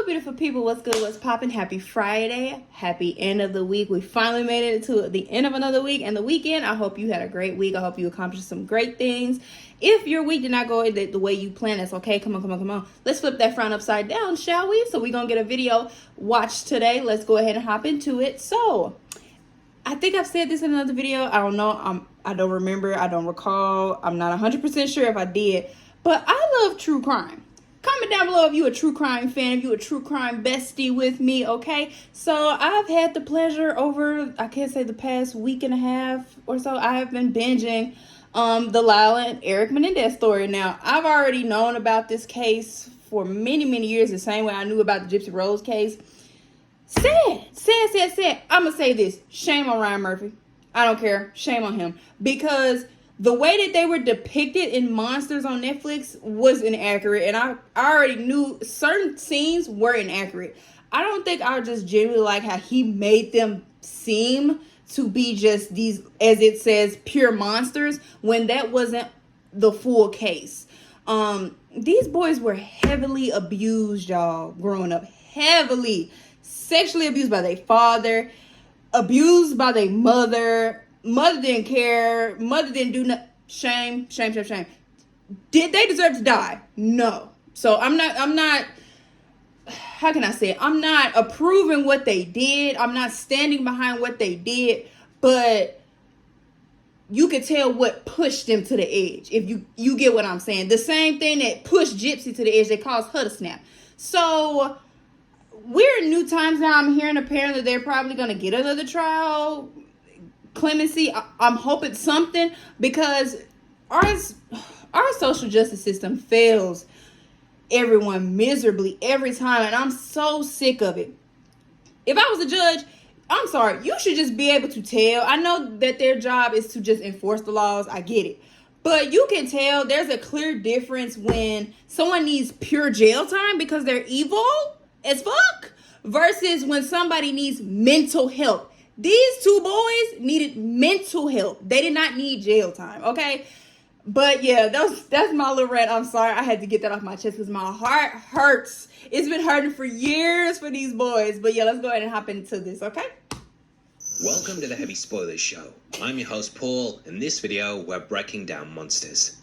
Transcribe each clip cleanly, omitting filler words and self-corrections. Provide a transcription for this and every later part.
beautiful people, what's good, what's poppin'? Happy Friday, happy end of the week. We finally made it to the end of another week and the weekend. I hope you had a great week. I hope you accomplished some great things. If your week did not go the way you planned, that's okay. Come on. Let's flip that frown upside down, shall we? So we're gonna get a video watched today. Let's go ahead and hop into it. So I think I've said this in another video. I don't know. I don't remember. I don't recall. I'm not 100% sure if I did. But I love true crime. Comment down below if you a true crime fan, if you a true crime bestie with me, okay? So I've had the pleasure over, I can't say the past week and a half or so, I have been binging the Lyle and Erik Menendez story. Now, I've already known about this case for many years, the same way I knew about the Gypsy Rose case. Sad. I'm going to say this. Shame on Ryan Murphy. I don't care. Shame on him. Because the way that they were depicted in Monsters on Netflix was inaccurate. And I already knew certain scenes were inaccurate. I don't think I just genuinely like how he made them seem to be just these, as it says, pure monsters, when that wasn't the full case. These boys were heavily abused, y'all, growing up. Heavily. Sexually abused by their father. Abused by their mother. Mother didn't care. Mother didn't do nothing. Shame. Did they deserve to die? No. So I'm not, how can I say it? I'm not approving what they did. I'm not standing behind what they did. But you could tell what pushed them to the edge. If you get what I'm saying. The same thing that pushed Gypsy to the edge, that caused her to snap. So we're in new times now. I'm hearing apparently they're probably going to get another trial. Clemency. I'm hoping something, because our social justice system fails everyone miserably every time, and I'm so sick of it. If I was a judge, I'm sorry, you should just be able to tell. I know that their job is to just enforce the laws. I get it. But you can tell there's a clear difference when someone needs pure jail time because they're evil as fuck versus when somebody needs mental help. These two boys needed mental help. They did not need jail time, okay? But yeah, that's my little rant. I'm sorry. I had to get that off my chest because my heart hurts. It's been hurting for years for these boys. But yeah, let's go ahead and hop into this, okay? Welcome to the Heavy Spoilers Show. I'm your host, Paul. In this video, we're breaking down monsters.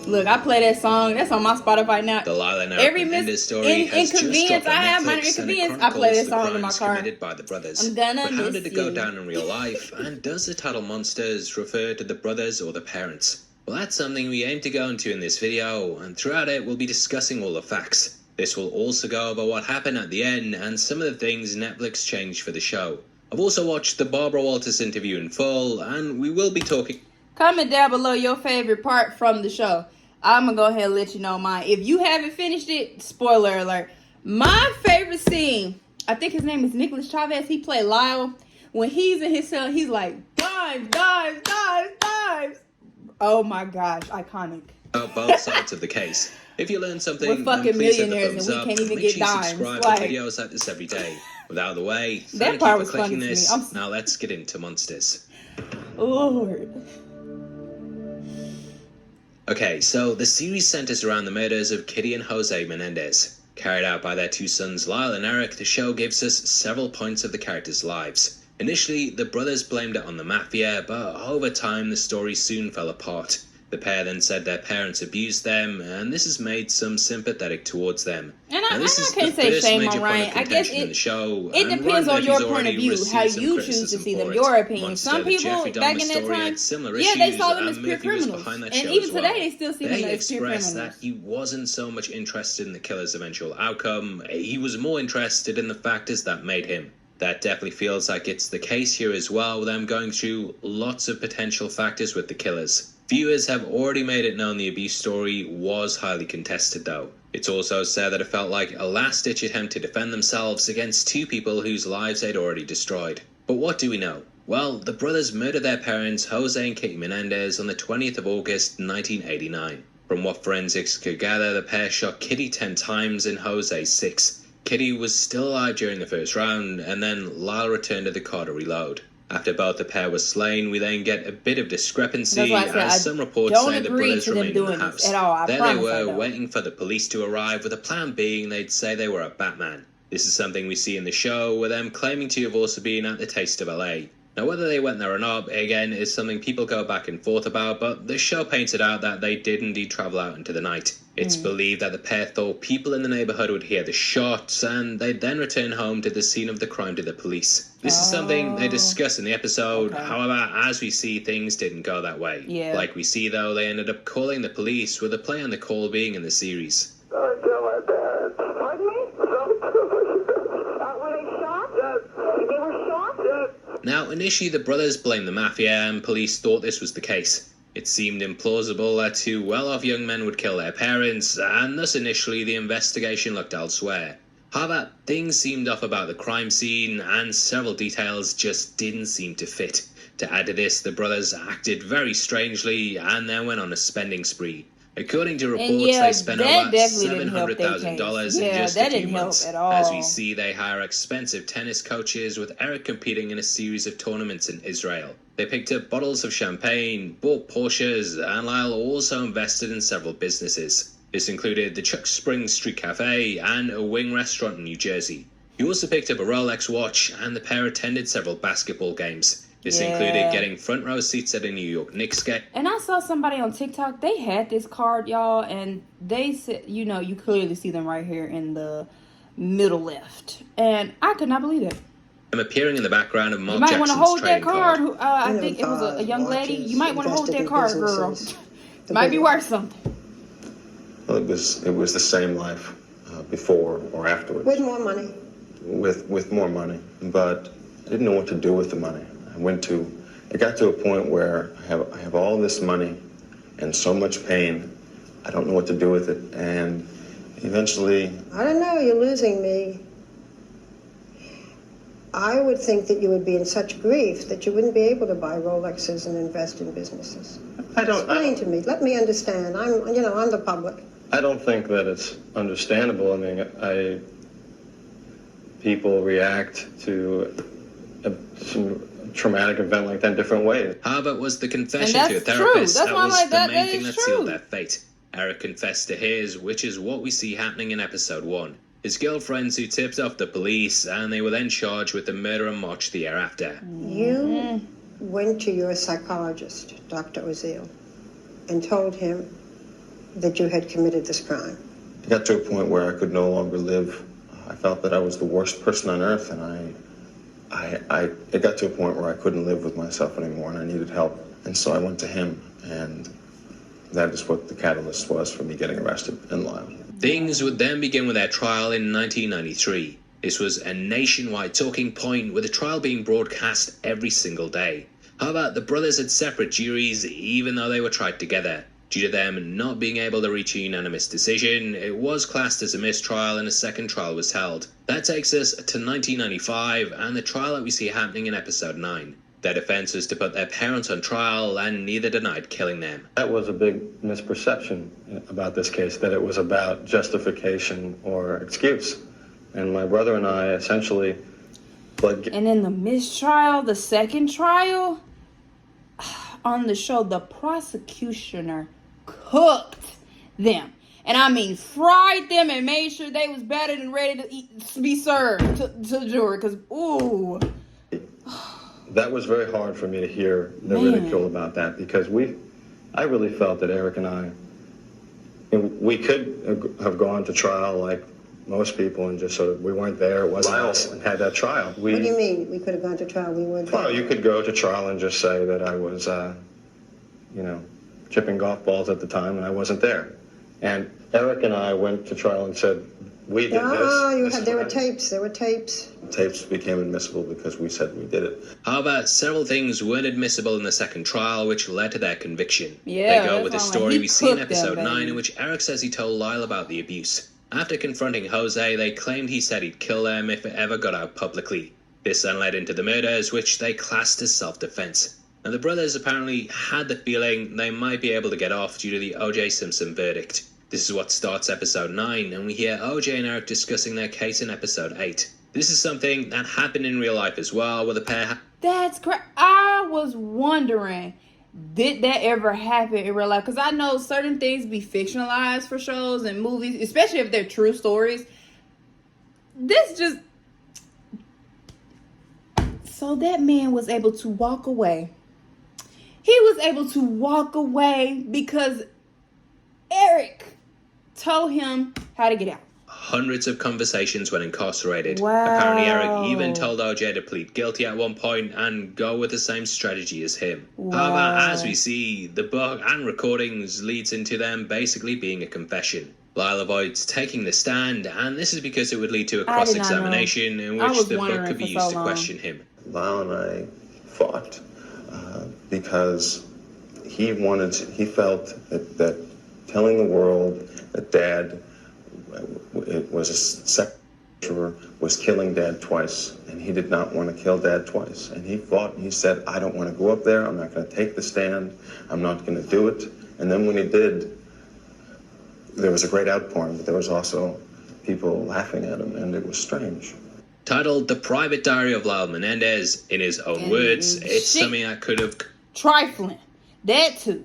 Look, I play that song. That's on my Spotify now. The Lyle and Erik Menendez story has just dropped on Netflix, and it I play that chronicles song the in my crimes car. committed by the brothers. I'm gonna But how miss did it go you. down in real life? And does the title Monsters refer to the brothers or the parents? Well, that's something we aim to go into in this video, and throughout it, we'll be discussing all the facts. This will also go over what happened at the end and some of the things Netflix changed for the show. I've also watched the Barbara Walters interview in full, and we will be talking. Comment down below your favorite part from the show. I'm going to go ahead and let you know mine. If you haven't finished it, spoiler alert. My favorite scene, I think his name is Nicholas Chavez. He played Lyle. When he's in his cell, he's like, dimes. Oh my gosh, iconic. Both sides of the case. If you learned something, We're fucking then please hit the millionaires thumbs and we up. can't even Make get sure you dimes. subscribe Like, to videos like this every day. Without the way, that thank part you was for funny clicking to me. this. Now let's get into monsters. Lord. Okay, so the series centers around the murders of Kitty and Jose Menendez. Carried out by their two sons Lyle and Erik, the show gives us several points of the characters' lives. Initially, the brothers blamed it on the mafia, but over time the story soon fell apart. The pair then said their parents abused them, and this has made some sympathetic towards them. And Now, this is can't the say first shame major on point Ryan. of I guess contention in the show, it and depends Ryan on your Murphy's point of already view, received how some you choose to criticism see them, for your it. opinion. Monster, Some the people Jeffrey Dahmer back in that story time, had similar yeah, they issues, saw them and as pure Murphy was criminals. behind that And show even as well. today, they still see them They as pure expressed criminals. that he wasn't so much interested in the killer's eventual outcome, he was more interested in the factors that made him. That definitely feels like it's the case here as well, with them going through lots of potential factors with the killers. Viewers have already made it known the abuse story was highly contested though. It's also said that it felt like a last-ditch attempt to defend themselves against two people whose lives they'd already destroyed. But what do we know? Well, the brothers murdered their parents, Jose and Kitty Menendez, on the 20th of August 1989. From what forensics could gather, the pair shot Kitty 10 times and Jose 6. Kitty was still alive during the first round, and then Lyle returned to the car to reload. After both the pair were slain, we then get a bit of discrepancy That's why I said as some reports don't say the agree brothers to them remained in the doing this house. at all. I There they promise I were, don't. waiting for the police to arrive, with the plan being they'd say they were a Batman. This is something we see in the show, with them claiming to have also been at the Taste of LA. Now, whether they went there or not, again, is something people go back and forth about, but the show painted out that they did indeed travel out into the night. It's believed that the pair thought people in the neighborhood would hear the shots, and they'd then return home to the scene of the crime to the police. This is something they discuss in the episode. Okay. However, as we see, things didn't go that way. Yeah. Like we see, though, they ended up calling the police, with a play on the call being in the series. Don't kill my parents. Pardon me? Don't kill my parents. Were they shot? Yes. They were shot? Yes. Now, initially the brothers blamed the mafia, and police thought this was the case. It seemed implausible that two well-off young men would kill their parents, and thus initially the investigation looked elsewhere. However, things seemed off about the crime scene, and several details just didn't seem to fit. To add to this, the brothers acted very strangely, and then went on a spending spree. According to reports, yeah, they spent that over definitely didn't help their $700,000 case. in Yeah, just that a few didn't help months. at all. As we see, they hire expensive tennis coaches, with Erik competing in a series of tournaments in Israel. They picked up bottles of champagne, bought Porsches, and Lyle also invested in several businesses. This included the Chuck Springs Street Cafe and a wing restaurant in New Jersey. He also picked up a Rolex watch, and the pair attended several basketball games. This included getting front row seats at a New York Knicks game. And I saw somebody on TikTok, they had this card, y'all, and they said, you clearly see them right here in the middle left. And I could not believe it. I'm appearing in the background of Mark You might want to Jackson's hold that trading card. card. I think it was a young lady. You might want to hold that card, girl. Might be worth something. Well, it was the same life before or afterwards. With more money. With more money, but I didn't know what to do with the money. It got to a point where I have all this money and so much pain. I don't know what to do with it, and eventually. I don't know, you're losing me. I would think that you would be in such grief that you wouldn't be able to buy Rolexes and invest in businesses. Explain to me. Let me understand. I'm the public. I don't think that it's understandable. I mean, people react to some traumatic event like that in different ways. However, it was the confession And to a that's therapist true. That's that why I'm was like, the that main is thing that true. sealed their fate. Erik confessed to his, which is what we see happening in episode 1. His girlfriends who tipped off the police, and they were then charged with the murder in March the year after. You went to your psychologist, Dr. Oziel, and told him that you had committed this crime. It got to a point where I could no longer live. I felt that I was the worst person on earth, and it got to a point where I couldn't live with myself anymore, and I needed help. And so I went to him, and that is what the catalyst was for me getting arrested in Lyle. Things would then begin with their trial in 1993. This was a nationwide talking point, with the trial being broadcast every single day. However, the brothers had separate juries, even though they were tried together. Due to them not being able to reach a unanimous decision, it was classed as a mistrial and a second trial was held. That takes us to 1995 and the trial that we see happening in episode 9. Their defense was to put their parents on trial, and neither denied killing them. That was a big misperception about this case, that it was about justification or excuse. And my brother and I essentially pled. And in the mistrial, the second trial, on the show, the prosecutioner cooked them. And I mean fried them and made sure they was battered and ready to be served to the jury. Because, ooh. That was very hard for me to hear the ridicule about that, because I really felt that Erik and I, we could have gone to trial like most people and just sort of, we weren't there, it wasn't us, and had that trial. What do you mean we could have gone to trial? We weren't there. Well, you could go to trial and just say that I was, chipping golf balls at the time and I wasn't there. And Erik and I went to trial and said, we did this. There were tapes. Tapes became admissible because we said we did it. However, several things weren't admissible in the second trial, which led to their conviction. Yeah, They go with the that's why story he we see in cooked them, episode 9, baby. in which Erik says he told Lyle about the abuse. After confronting Jose, they claimed he said he'd kill them if it ever got out publicly. This then led into the murders, which they classed as self-defense. Now, the brothers apparently had the feeling they might be able to get off due to the O.J. Simpson verdict. This is what starts episode 9, and we hear O.J. and Erik discussing their case in episode 8. This is something that happened in real life as well, where the pair That's correct. I was wondering, did that ever happen in real life? Because I know certain things be fictionalized for shows and movies, especially if they're true stories. This just... So that man was able to walk away. He was able to walk away because Erik told him how to get out. Hundreds of conversations when incarcerated. Wow. Apparently Erik even told OJ to plead guilty at one point and go with the same strategy as him. Wow. However, as we see, the book and recordings leads into them basically being a confession. Lyle avoids taking the stand, and this is because it would lead to a cross-examination in which the book could be used to question him. Lyle and I fought because he felt that telling the world that Dad was a sex was killing Dad twice, and he did not want to kill Dad twice. And he fought, and he said, I don't want to go up there, I'm not going to take the stand, I'm not going to do it. And then when he did, there was a great outpouring, but there was also people laughing at him, and it was strange. Titled The Private Diary of Lyle Menendez, in his own words, it's something that could have... Trifling. That too.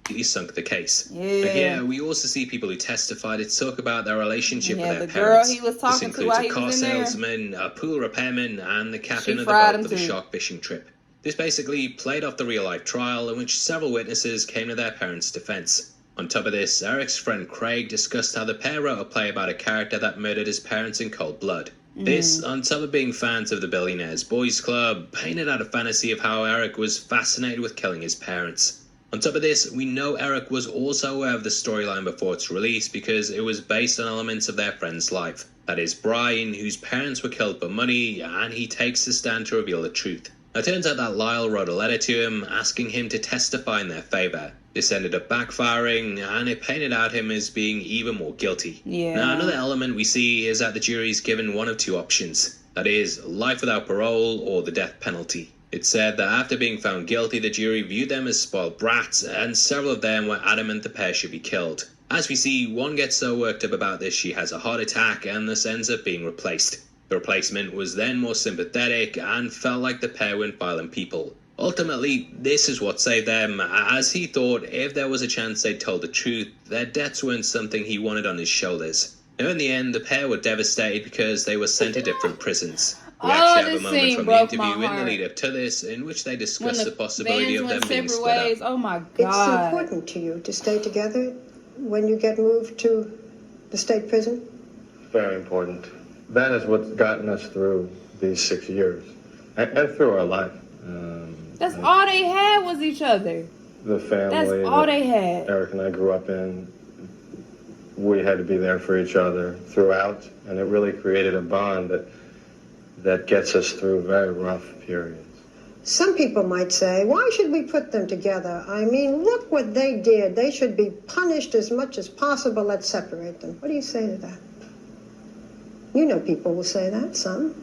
He sunk the case. Yeah. We also see people who testified to talk about their relationship with their the parents. girl he was talking this to includes while a he car was in there. salesman, a pool repairman, and the captain of the fried boat him for the too. shark fishing trip. This basically played off the real-life trial in which several witnesses came to their parents' defense. On top of this, Erik's friend Craig discussed how the pair wrote a play about a character that murdered his parents in cold blood. This, on top of being fans of the Billionaires Boys Club, painted out a fantasy of how Erik was fascinated with killing his parents. On top of this, we know Erik was also aware of the storyline before its release because it was based on elements of their friend's life. That is, Brian, whose parents were killed for money, and he takes the stand to reveal the truth. It turns out that Lyle wrote a letter to him asking him to testify in their favor. This ended up backfiring, and it painted out him as being even more guilty. Yeah. Now, another element we see is that the jury is given one of two options. That is, life without parole or the death penalty. It said that after being found guilty, the jury viewed them as spoiled brats, and several of them were adamant the pair should be killed. As we see, one gets so worked up about this she has a heart attack and thus ends up being replaced. The replacement was then more sympathetic and felt like the pair weren't violent people. Ultimately, this is what saved them, as he thought if there was a chance they'd told the truth, their deaths weren't something he wanted on his shoulders. Now in the end, the pair were devastated because they were sent to different prisons. We actually have a moment from the interview in the lead up to this in which they discussed the possibility of them being split up. Oh my God. It's important to you to stay together when you get moved to the state prison? Very important. That is what's gotten us through these 6 years and through our life. That's all they had was each other. The family That's all they had. Erik and I grew up in, we had to be there for each other throughout, and it really created a bond that gets us through very rough periods. Some people might say, why should we put them together? I mean, look what they did. They should be punished as much as possible. Let's separate them. What do you say to that? You know people will say that, some.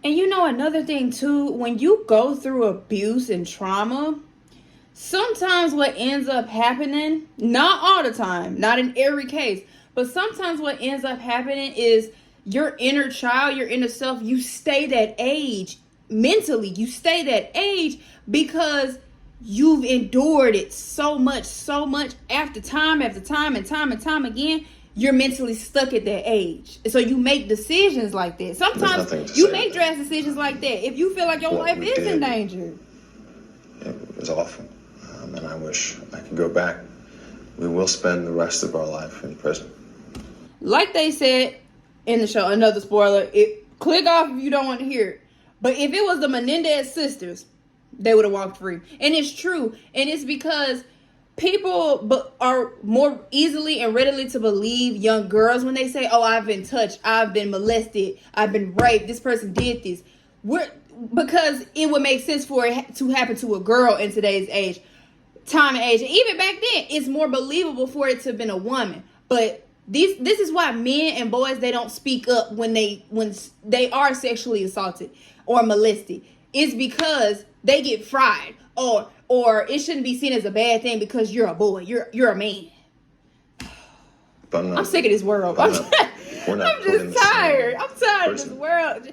And you know another thing too, when you go through abuse and trauma, sometimes what ends up happening, not all the time, not in every case, but sometimes what ends up happening is your inner child, your inner self, you stay that age mentally. You stay that age because you've endured it so much after time and time again. You're mentally stuck at that age. So you make decisions like that. Sometimes you make drastic decisions like that if you feel like your life is in danger. It was awful. And I wish I could go back. We will spend the rest of our life in prison. Like they said in the show, another spoiler, click off if you don't want to hear it. But if it was the Menendez sisters, they would have walked free. And it's true. And it's because people are more easily and readily to believe young girls when they say, oh, I've been touched, I've been molested, I've been raped, this person did this. Because it would make sense for it to happen to a girl in today's time and age. And even back then, it's more believable for it to have been a woman. But this is why men and boys, they don't speak up when they are sexually assaulted or molested. It's because they get fried, or it shouldn't be seen as a bad thing because you're a boy, you're a man. I'm sick of this world. We're not I'm put in the just same tired. I'm tired of this prison. world.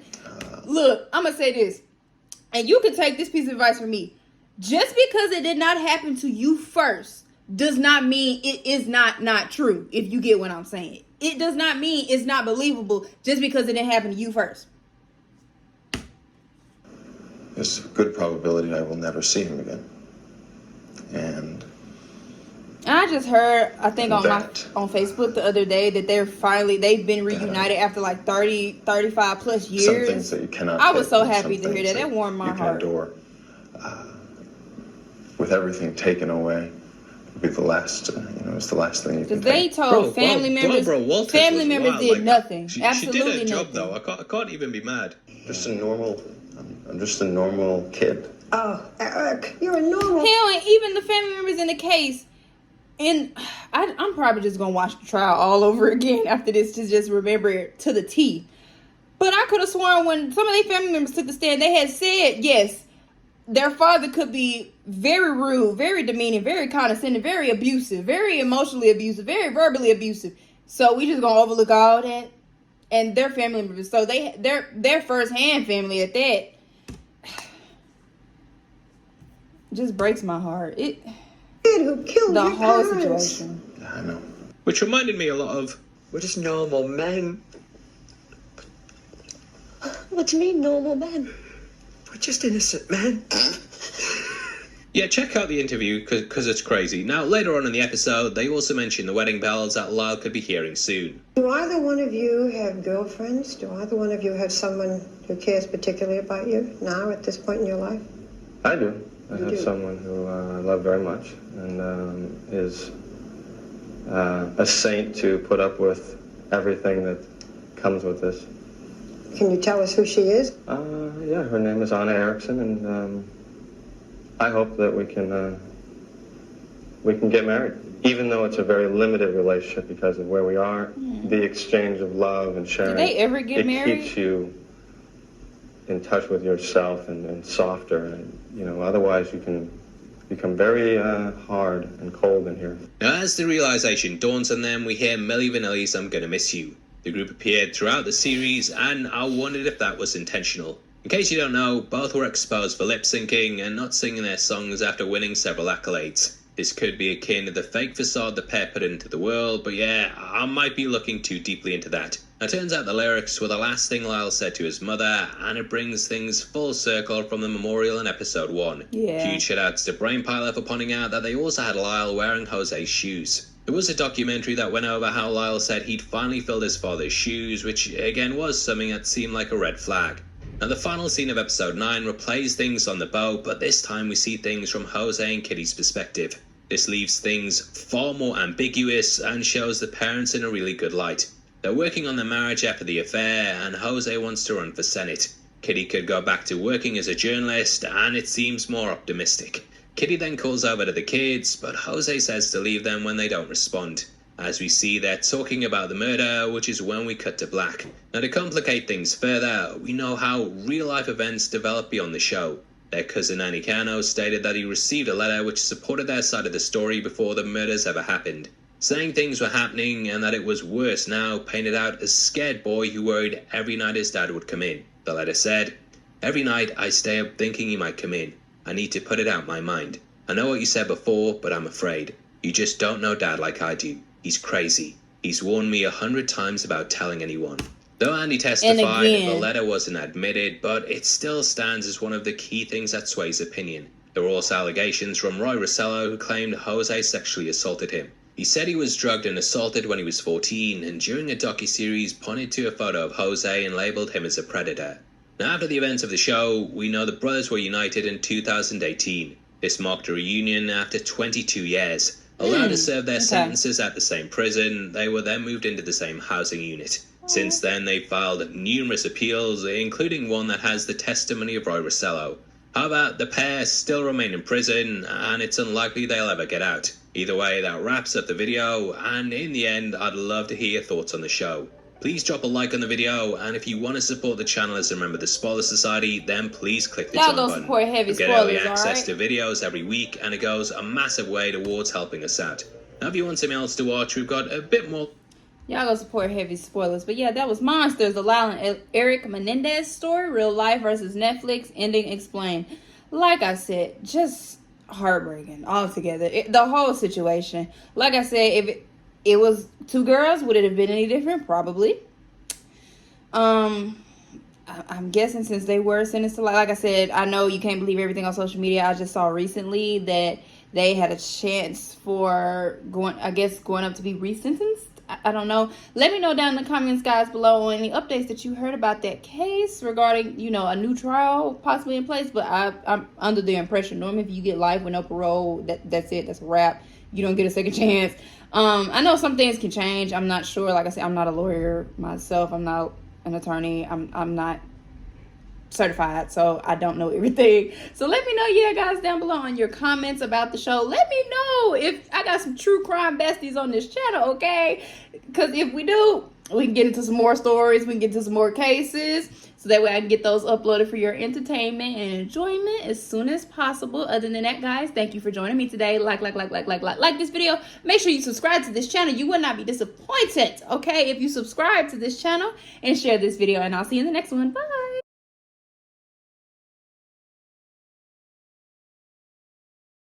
Look, I'm gonna say this, and you can take this piece of advice from me. Just because it did not happen to you first does not mean it is not true. If you get what I'm saying, it does not mean it's not believable just because it didn't happen to you first. There's a good probability I will never see him again. And I just heard, I think on that, Facebook the other day that they've been reunited after like 35 plus years. some things that you cannot I was take, so and happy some to hear things that. That warmed my you can heart. endure. With everything taken away, it'd be the last. It's the last thing you can Because they take. told family members, Walters family was members wild did like that. nothing. She Absolutely did her job, nothing. though. I can't even be mad. Just a normal. I'm just a normal kid. Oh, Erik, you're a normal. Hell, and even the family members in the case, and I'm probably just gonna watch the trial all over again after this to just remember it to the T. But I could have sworn when some of their family members took the stand, they had said yes, their father could be very rude, very demeaning, very condescending, very abusive, very emotionally abusive, very verbally abusive. So we just gonna overlook all that, and their family members. So their firsthand family at that. Just breaks my heart. Kid who killed The your whole parents. situation. I know. Which reminded me a lot of... We're just normal men. What do you mean, normal men? We're just innocent men. Yeah, check out the interview, because it's crazy. Now, later on in the episode, they also mention the wedding bells that Lyle could be hearing soon. Do either one of you have girlfriends? Do either one of you have someone who cares particularly about you now at this point in your life? I do. I You have do? someone who I love very much and is a saint to put up with everything that comes with this. Can you tell us who she is? Yeah, her name is Anna Erickson, and I hope that we can get married, even though it's a very limited relationship because of where we are. The exchange of love and sharing. Did they ever get married? It keeps you in touch with yourself and softer, and otherwise you can become very hard and cold in here. Now, as the realization dawns on them, we hear Milli Vanilli's I'm Gonna Miss You. The group appeared throughout the series, and I wondered if that was intentional. In case you don't know, both were exposed for lip syncing and not singing their songs after winning several accolades. This could be akin to the fake facade the pair put into the world, but yeah, I might be looking too deeply into that. Now, it turns out the lyrics were the last thing Lyle said to his mother, and it brings things full circle from the memorial in episode 1. Yeah. Huge shoutouts to Brainpilot for pointing out that they also had Lyle wearing Jose's shoes. There was a documentary that went over how Lyle said he'd finally filled his father's shoes, which again was something that seemed like a red flag. Now, the final scene of episode 9 replays things on the boat, but this time we see things from Jose and Kitty's perspective. This leaves things far more ambiguous and shows the parents in a really good light. They're working on their marriage after the affair, and Jose wants to run for Senate. Kitty could go back to working as a journalist, and it seems more optimistic. Kitty then calls over to the kids, but Jose says to leave them when they don't respond. As we see, they're talking about the murder, which is when we cut to black. Now, to complicate things further, we know how real-life events develop beyond the show. Their cousin Annie Cano stated that he received a letter which supported their side of the story before the murders ever happened, saying things were happening and that it was worse now, painted out as a scared boy who worried every night his dad would come in. The letter said, "Every night I stay up thinking he might come in. I need to put it out my mind. I know what you said before, but I'm afraid. You just don't know Dad like I do. He's crazy. He's warned me 100 times about telling anyone." Though Andy testified the letter wasn't admitted, but it still stands as one of the key things that sways opinion. There were also allegations from Roy Rossello, who claimed Jose sexually assaulted him. He said he was drugged and assaulted when he was 14, and during a docuseries pointed to a photo of Jose and labelled him as a predator. Now, after the events of the show, we know the brothers were united in 2018. This marked a reunion after 22 years. Allowed to serve their sentences at the same prison, they were then moved into the same housing unit. Since then, they've filed numerous appeals, including one that has the testimony of Roy Rossello. However, the pair still remain in prison, and it's unlikely they'll ever get out. Either way, that wraps up the video, and in the end, I'd love to hear your thoughts on the show. Please drop a like on the video, and if you want to support the channel as a member of the Spoiler Society, then please click the join button. Support heavy You get spoilers, early access right? to videos every week, and it goes a massive way towards helping us out. Now, if you want something else to watch, we've got a bit more... Y'all go support heavy spoilers. But yeah, that was Monsters, the Lyle and Erik Menendez story. Real life versus Netflix. Ending explained. Like I said, just heartbreaking altogether. The whole situation. Like I said, if it was two girls, would it have been any different? Probably. I'm guessing since they were sentenced to life. Like I said, I know you can't believe everything on social media. I just saw recently that they had a chance for going up to be resentenced. I don't know. Let me know down in the comments, guys, below any updates that you heard about that case regarding, a new trial possibly in place. But I'm under the impression, normally if you get life with no parole, that's it. That's a wrap. You don't get a second chance. I know some things can change. I'm not sure. Like I said, I'm not a lawyer myself. I'm not an attorney. I'm not certified, so I don't know everything. So let me know, guys, down below in your comments about the show. Let me know if I got some true crime besties on this channel, okay? Because if we do, we can get into some more stories. We can get into some more cases, so that way I can get those uploaded for your entertainment and enjoyment as soon as possible. Other than that, guys, thank you for joining me today. Like this video. Make sure you subscribe to this channel. You will not be disappointed, okay, if you subscribe to this channel and share this video. And I'll see you in the next one. Bye.